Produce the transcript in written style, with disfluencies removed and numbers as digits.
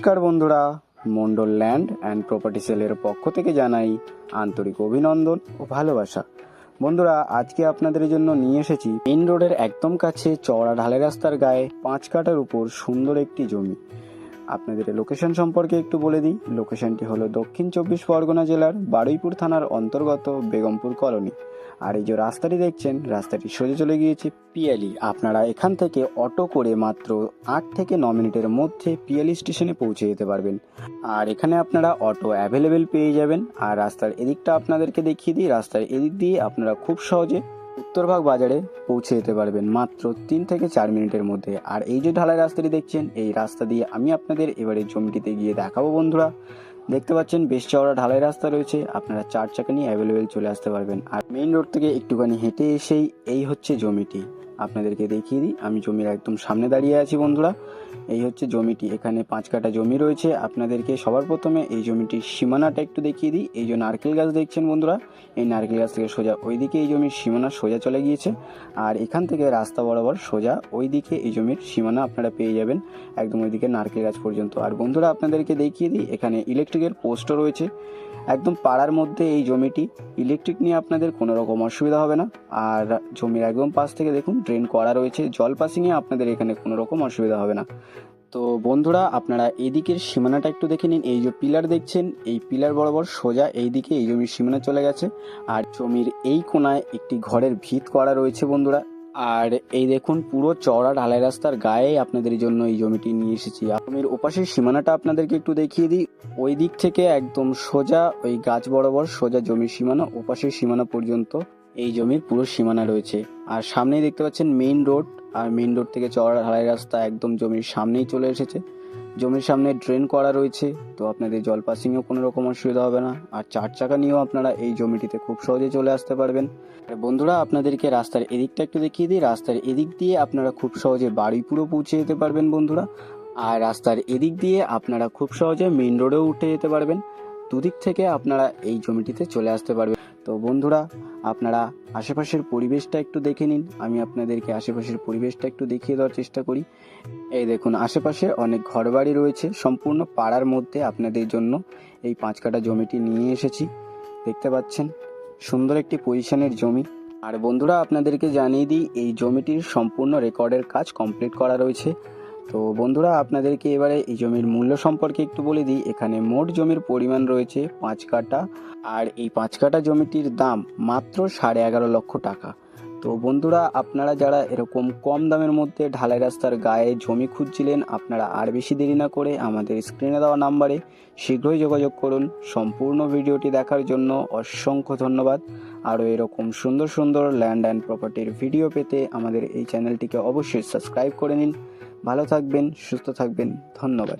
নমস্কার বন্ধুরা, Mondal land and property সেলের পক্ষ থেকে জানাই আন্তরিক অভিনন্দন ও ভালোবাসা। বন্ধুরা, আজকে আপনাদের জন্য নিয়ে এসেছি মেইন রোডের একদম কাছে চওড়া ঢালাই রাস্তার গায়ে 5 কাঠার উপর সুন্দর একটি জমি। আপনাদের লোকেশন সম্পর্কে একটু বলে দিই। লোকেশনটি হলো দক্ষিণ 24 পরগনা জেলার বারুইপুর থানার অন্তর্গত বেগমপুর কলোনি। আর এই যে রাস্তাটি দেখছেন, রাস্তাটি সোজা চলে গিয়েছে পিয়ালি। আপনারা এখান থেকে অটো করে মাত্র 8 থেকে 9 মিনিটের মধ্যে পিয়ালি স্টেশনে পৌঁছে যেতে পারবেন। আর এখানে আপনারা অটো অ্যাভেলেবেল পেয়ে যাবেন। আর রাস্তার এদিকটা আপনাদেরকে দেখিয়ে দিই। রাস্তার এদিক দিয়ে আপনারা খুব সহজে উত্তরভাগ বাজারে পৌঁছে যেতে পারবেন মাত্র 3 থেকে 4 মিনিটের মধ্যে। আর এই যে ঢালাই রাস্তাটি দেখছেন, এই রাস্তা দিয়ে আমি আপনাদের এবারে জমিটিতে গিয়ে দেখাবো। বন্ধুরা, দেখতে পাচ্ছেন বেশ চওড়া ঢালাই রাস্তা রয়েছে, আপনারা 4 চাকা নিয়ে অ্যাভেলেবেল চলে আসতে পারবেন। আর মেইন রোড থেকে একটুখানি হেঁটে এসেই এই হচ্ছে জমিটি। আপনাদেরকে দেখিয়ে দিই, আমি জমির একদম সামনে দাঁড়িয়ে আছি। বন্ধুরা, এই হচ্ছে জমিটি। এখানে 5 কাঠা জমি রয়েছে। আপনাদেরকে সবার প্রথমে এই জমিটির সীমানাটা একটু দেখিয়ে দিই। এই যে নারকেল গাছ দেখছেন বন্ধুরা, এই নারকেল গাছ থেকে সোজা ওইদিকে এই জমির সীমানা সোজা চলে গিয়েছে। আর এখান থেকে রাস্তা বরাবর সোজা ওইদিকে এই জমির সীমানা আপনারা পেয়ে যাবেন, একদম ওইদিকে নারকেল গাছ পর্যন্ত। আর বন্ধুরা, আপনাদেরকে দেখিয়ে দিই, এখানে ইলেকট্রিকের পোস্টও রয়েছে। একদম পাড়ার মধ্যে এই জমিটি, ইলেকট্রিক নিয়ে আপনাদের কোনো রকম অসুবিধা হবে না। আর জমির একদম পাশ থেকে দেখুন ড্রেন করা রয়েছে, জল পাসিংয়ে আপনাদের এখানে কোনো রকম অসুবিধা হবে না। তো বন্ধুরা, আপনারা এদিকের সীমানাটা একটু দেখে নিন। এই যে পিলার দেখছেন, এই পিলার বরাবর সোজা এই দিকে এই জমির সীমানা চলে গেছে। আর জমির এই কোনায় একটি ঘরের ভিত করা রয়েছে বন্ধুরা। আর এই দেখুন, পুরো চওড়া ঢালাই রাস্তার গায়ে আপনাদের জন্য এই জমিটি নিয়ে এসেছি। জমির ওপাশের সীমানাটা আপনাদেরকে একটু দেখিয়ে দিই। ওই দিক থেকে একদম সোজা ওই গাছ বরাবর সোজা জমির সীমানা, ওপাশের সীমানা পর্যন্ত এই জমির পুরো সীমানা রয়েছে। আর সামনেই দেখতে পাচ্ছেন মেইন রোড। আর মেইন রোড থেকে চওড়া ঢালাই রাস্তা একদম জমির সামনেই চলে এসেছে। জমির সামনে ড্রেন করা রয়েছে, তো আপনাদের জল পাসিংয়েও কোনো রকম অসুবিধা হবে না। আর 4 চাকা নিয়েও আপনারা এই জমিটিতে খুব সহজে চলে আসতে পারবেন। বন্ধুরা, আপনাদেরকে রাস্তার এদিকটা একটু দেখিয়ে দিই। রাস্তার এদিক দিয়ে আপনারা খুব সহজে বারুইপুরও পৌঁছে যেতে পারবেন বন্ধুরা। আর রাস্তার এদিক দিয়ে আপনারা খুব সহজে মেইন রোডেও উঠে যেতে পারবেন। দুদিক থেকে আপনারা এই জমিটিতে চলে আসতে পারবেন। তো বন্ধুরা, আপনারা আশেপাশের পরিবেশটা একটু দেখে নিন। আমি আপনাদেরকে আশেপাশের পরিবেশটা একটু দেখিয়ে দেওয়ার চেষ্টা করি। এই দেখুন, আশেপাশে অনেক ঘরবাড়ি রয়েছে। সম্পূর্ণ পাড়ার মধ্যে আপনাদের জন্য এই 5 কাঠা জমিটি নিয়ে এসেছি। দেখতে পাচ্ছেন সুন্দর একটি পজিশনের জমি। আর বন্ধুরা, আপনাদেরকে জানিয়ে দিই, এই জমিটির সম্পূর্ণ রেকর্ডের কাজ কমপ্লিট করা রয়েছে। তো বন্ধুরা, আপনাদেরকে এবারে এই জমির মূল্য সম্পর্কে একটু বলে দিই। এখানে মোট জমির পরিমাণ রয়েছে 5 কাঠা। আর এই 5 কাঠা জমিটির দাম মাত্র 11.5 লক্ষ টাকা। তো বন্ধুরা, আপনারা যারা এরকম কম দামের মধ্যে ঢালাই রাস্তার গায়ে জমি খুঁজছিলেন, আপনারা আর বেশি দেরি না করে আমাদের স্ক্রিনে দেওয়া নাম্বারে শীঘ্রই যোগাযোগ করুন। সম্পূর্ণ ভিডিওটি দেখার জন্য অসংখ্য ধন্যবাদ। আরও এরকম সুন্দর সুন্দর ল্যান্ড অ্যান্ড প্রপার্টির ভিডিও পেতে আমাদের এই চ্যানেলটিকে অবশ্যই সাবস্ক্রাইব করে নিন। ভালো থাকবেন, সুস্থ থাকবেন, ধন্যবাদ।